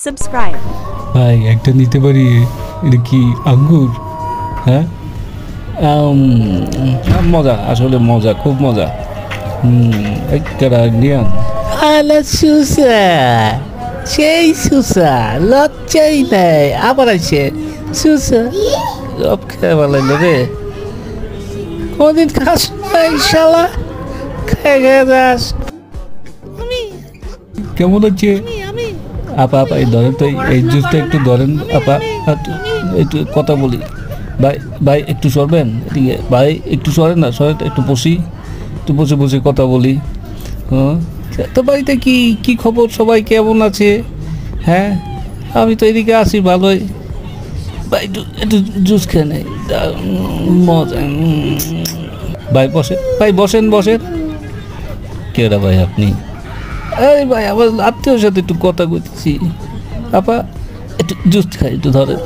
Subscribe. ভাই একটা নিতে পারি? এটা কি আঙ্গুর? হ্যাঁ মজা, আসলে মজা, খুব মজা। একটা নিয়ান। আলা সুসা, সেই সুসা লজ্জাই নাই, আবার আছে সুসা সব খেয়ে বলেন রে। কোনদিন খাস নাই শালা, খেয়ে খেয়ে যাস। কেমন হচ্ছে আপা? আপা এই ধরেন তো, এই জুসটা একটু ধরেন আপা, একটু কথা বলি। ভাই ভাই একটু সরবেন এদিকে, ভাই একটু সরেন না, সরেন একটু বসি, একটু বসে বসে কথা বলি। হ্যাঁ তো বাড়িতে কি কি খবর, সবাই কেমন আছে? হ্যাঁ আমি তো এদিকে আছি ভালোই। ভাই একটু একটু জুস খেয়ে নেই, মজা। ভাই বসেন, ভাই বসেন বসেন। কেডা ভাই আপনি? এই ভাই আমার আত্মীয়র সাথে একটু কথা বলছি। আপা একটু জুস খাই, একটু ধরেন।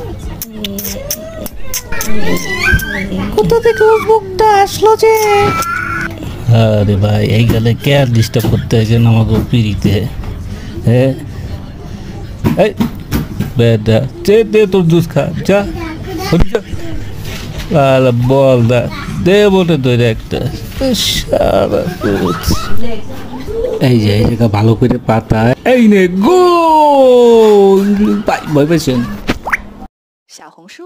কোথা থেকে ওর মুখটা আসলো যে? আরে ভাই এই গেলে কে আর ডিস্টার্ব করতে আসেন আমাকে পিড়িতে? হ্যাঁ এই বেদা দে তোর জুস খা, যা বল দা, দে বলে ধরে একটা সারা। এই যে এই জায়গা ভালো করে পাতা, এই নে গো। ভাই ভয় পাইছেন?小红书